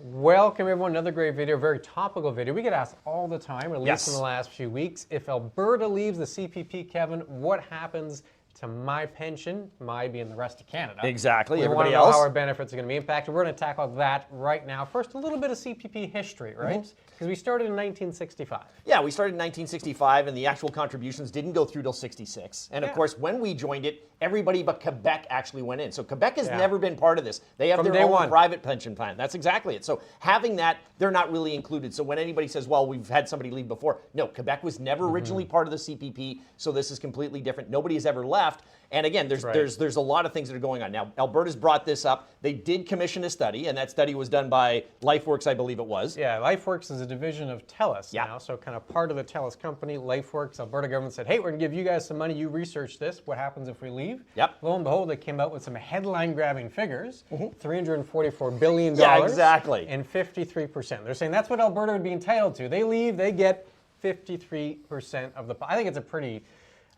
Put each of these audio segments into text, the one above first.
Welcome everyone, another great video, very topical video. We get asked all the time, at least in the last few weeks, if Alberta leaves the CPP, Kevin, what happens to my pension, my being the rest of Canada? Exactly, we everybody want to know else. how our benefits are going to be impacted. We're going to tackle that right now. First, a little bit of CPP history, right? Because we started in 1965. Yeah, we started in 1965, and the actual contributions didn't go through till 66. And of course, when we joined it, everybody but Quebec actually went in. So Quebec has never been part of this. They have their own private pension plan. That's exactly it. So having that, they're not really included. So when anybody says, well, we've had somebody leave before, no, Quebec was never originally part of the CPP, so this is completely different. Nobody has ever left. And again, there's a lot of things that are going on. Now, Alberta's brought this up. They did commission a study, and that study was done by LifeWorks, I believe it was. Yeah, LifeWorks is a division of TELUS now, so kind of part of the TELUS company. LifeWorks, Alberta government said, hey, we're going to give you guys some money. You research this. What happens if we leave? Yep. Lo and behold, they came out with some headline-grabbing figures, $344 billion. Yeah, exactly. And 53%. They're saying that's what Alberta would be entitled to. They leave, they get 53% of the... I think it's a pretty...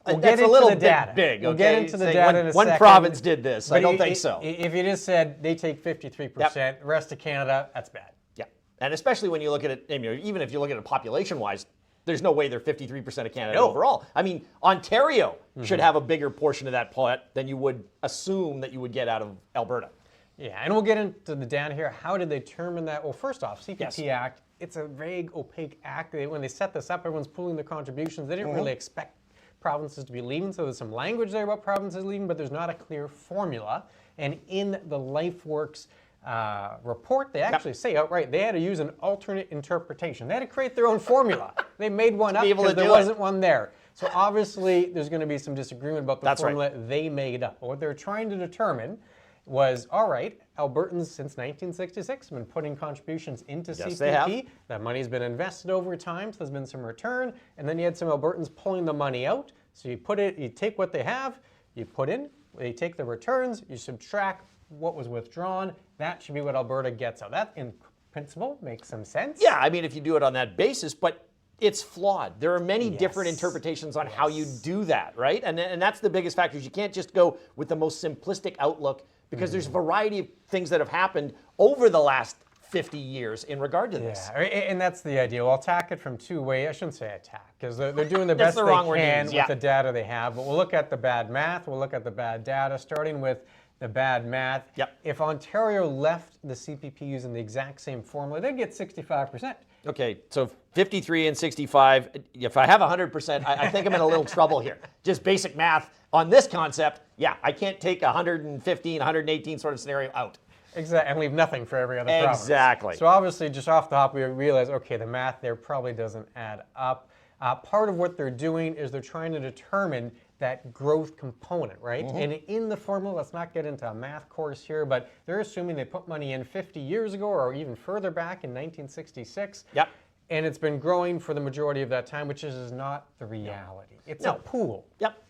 We'll That's get a little into the data. big. We'll get into the data in a second. One province did this. I don't think so. If you just said they take 53%, the rest of Canada, that's bad. Yeah, and especially when you look at it, even if you look at it population-wise, there's no way they're 53% of Canada overall. I mean, Ontario should have a bigger portion of that pot than you would assume that you would get out of Alberta. Yeah, and we'll get into the data here. How did they determine that? Well, first off, CPP Act, it's a vague, opaque act. When they set this up, everyone's pooling their contributions. They didn't really expect provinces to be leaving, so there's some language there about provinces leaving, but there's not a clear formula. And in the LifeWorks report, they actually say outright they had to use an alternate interpretation. They had to create their own formula. They made one up because there wasn't one there. So obviously, there's going to be some disagreement about the formula they made up. But what they're trying to determine was, all right, Albertans since 1966 have been putting contributions into CPP. They have. That money's been invested over time, so there's been some return, and then you had some Albertans pulling the money out. So you take what they have, you put in, they take the returns, you subtract what was withdrawn. That should be what Alberta gets out. That, in principle, makes some sense. Yeah, I mean, if you do it on that basis, but it's flawed. There are many different interpretations on how you do that, right? And that's the biggest factor. You can't just go with the most simplistic outlook because there's a variety of things that have happened over the last 50 years in regard to this. Yeah, and that's the idea. We'll attack it from two ways. I shouldn't say attack, because they're doing the best they can with the data they have. But we'll look at the bad math. We'll look at the bad data, starting with the bad math. If Ontario left the CPP using the exact same formula, they'd get 65%. Okay, so 53 and 65. If I have 100%, I think I'm in a little trouble here. Just basic math on this concept. Yeah, I can't take 115, 118 sort of scenario out. Exactly, and leave nothing for every other province. Exactly. So obviously, just off the hop, we realize, okay, the math there probably doesn't add up. Part of what they're doing is they're trying to determine that growth component, right? And in the formula, let's not get into a math course here, but they're assuming they put money in 50 years ago or even further back in 1966. Yep. And it's been growing for the majority of that time, which is not the reality. It's a pool. Yep.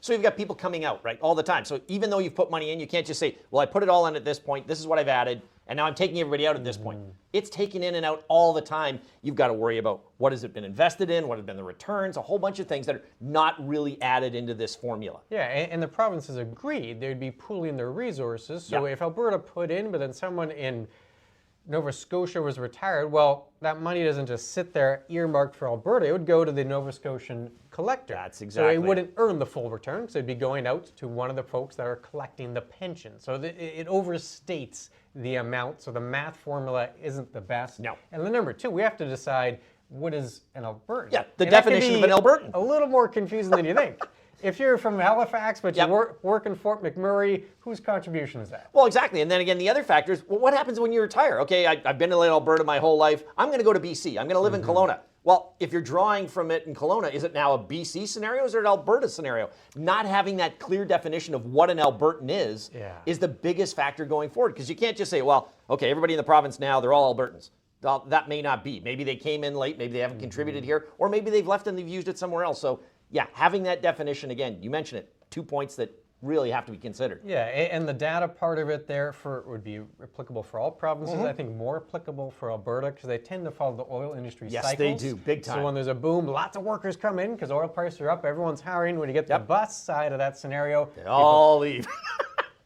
So you've got people coming out, right, all the time. So even though you've put money in, you can't just say, well, I put it all in at this point, this is what I've added, and now I'm taking everybody out at this point. It's taken in and out all the time. You've got to worry about what has it been invested in, what have been the returns, a whole bunch of things that are not really added into this formula. Yeah, and the provinces agreed they'd be pooling their resources. So if Alberta put in, but then someone in Nova Scotia was retired, well, that money doesn't just sit there earmarked for Alberta. It would go to the Nova Scotian collector. That's exactly. So it wouldn't earn the full return because it'd be going out to one of the folks that are collecting the pension. So it overstates the amount. So the math formula isn't the best. No. And then number two, we have to decide what is an Albertan. Yeah, the definition of an Albertan. A little more confusing than you think. If you're from Halifax, but you work in Fort McMurray, whose contribution is that? Well, exactly. And then again, the other factor is, well, what happens when you retire? Okay, I've been in Alberta my whole life. I'm going to go to BC. I'm going to live in Kelowna. Well, if you're drawing from it in Kelowna, is it now a BC scenario or is it an Alberta scenario? Not having that clear definition of what an Albertan is the biggest factor going forward. Because you can't just say, well, okay, everybody in the province now, they're all Albertans. Well, that may not be. Maybe they came in late, maybe they haven't contributed here, or maybe they've left and they've used it somewhere else. So yeah, having that definition, again, you mentioned it, 2 points that really have to be considered. Yeah, and the data part of it there would be applicable for all provinces. I think more applicable for Alberta because they tend to follow the oil industry cycles. Yes, they do, big time. So when there's a boom, lots of workers come in because oil prices are up, everyone's hiring. When you get to the bus side of that scenario, they all leave.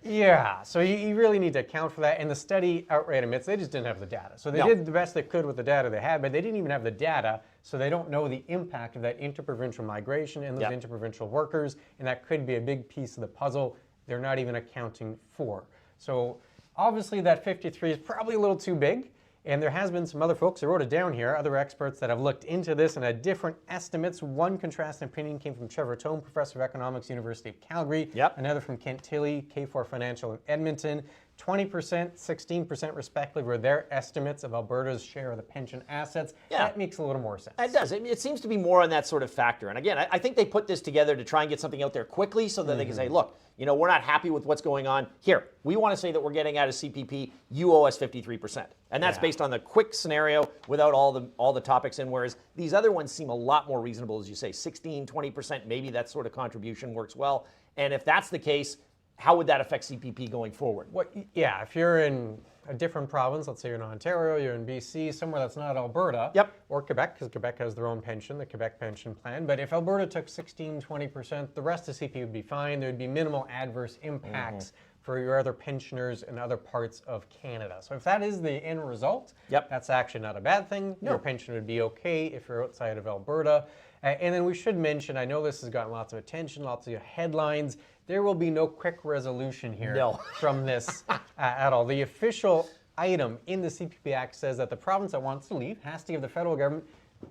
Yeah, so you really need to account for that. And the study outright admits they just didn't have the data. So they did the best they could with the data they had, but they didn't even have the data, so they don't know the impact of that interprovincial migration and those interprovincial workers, and that could be a big piece of the puzzle they're not even accounting for. So obviously that 53 is probably a little too big. And there has been some other folks, I wrote it down here, other experts that have looked into this and had different estimates. One contrasting opinion came from Trevor Tome, professor of economics, University of Calgary. Another from Kent Tilley, K4 Financial in Edmonton. 20%, 16% respectively were their estimates of Alberta's share of the pension assets. That makes a little more sense. It does. It seems to be more on that sort of factor. And again, I think they put this together to try and get something out there quickly so that they can say, look, you know, we're not happy with what's going on. Here, we want to say that we're getting out of CPP. You owe us 53%. And that's based on the quick scenario without all the topics in, whereas these other ones seem a lot more reasonable, as you say, 16, 20%, maybe that sort of contribution works well. And if that's the case, how would that affect CPP going forward? Yeah, if you're in a different province, let's say you're in Ontario, you're in BC, somewhere that's not Alberta, or Quebec, because Quebec has their own pension, the Quebec pension plan. But if Alberta took 16, 20%, the rest of CPP would be fine. There'd be minimal adverse impacts for your other pensioners in other parts of Canada. So if that is the end result, that's actually not a bad thing. Your pension would be okay if you're outside of Alberta. And then we should mention, I know this has gotten lots of attention, lots of headlines. There will be no quick resolution here from this at all. The official item in the CPP Act says that the province that wants to leave has to give the federal government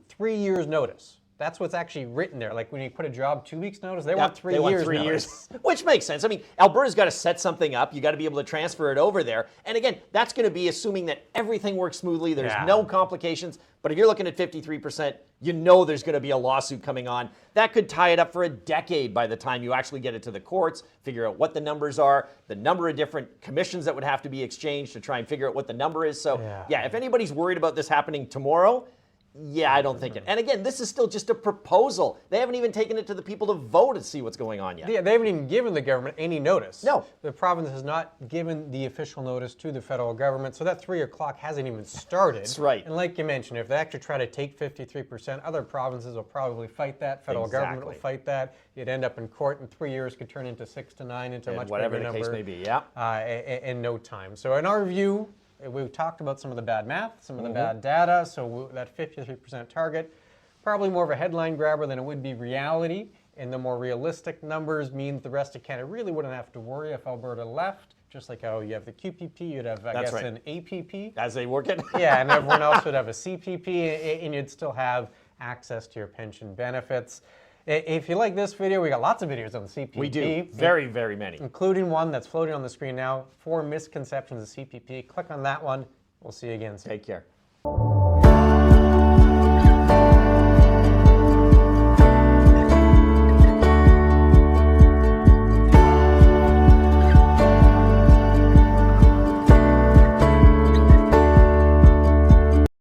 3 years notice. That's what's actually written there. Like when you put a job 2 weeks notice, they want 3 years notice. Which makes sense. I mean, Alberta's got to set something up. You got to be able to transfer it over there. And again, that's going to be assuming that everything works smoothly. There's no complications. But if you're looking at 53%, you know there's going to be a lawsuit coming on. That could tie it up for a decade by the time you actually get it to the courts, figure out what the numbers are, the number of different commissions that would have to be exchanged to try and figure out what the number is. So if anybody's worried about this happening tomorrow, I don't think it. And again, this is still just a proposal. They haven't even taken it to the people to vote to see what's going on yet. Yeah, they haven't even given the government any notice. No. The province has not given the official notice to the federal government, so that 3-year clock hasn't even started. That's right. And like you mentioned, if they actually try to take 53%, other provinces will probably fight that. Federal government will fight that. You'd end up in court, and 3 years could turn into 6 to 9, into a much bigger number. Whatever the case may be, in no time. So in our view, we talked about some of the bad math, some of the bad data, so that 53% target, probably more of a headline grabber than it would be reality, and the more realistic numbers means the rest of Canada really wouldn't have to worry if Alberta left, just like how you have the QPP, you'd have, I guess, an APP. As they work it. And everyone else would have a CPP, and you'd still have access to your pension benefits. If you like this video, we got lots of videos on the CPP. We do. Very, very many. Including one that's floating on the screen now, 4 misconceptions of CPP. Click on that one. We'll see you again soon. Take care.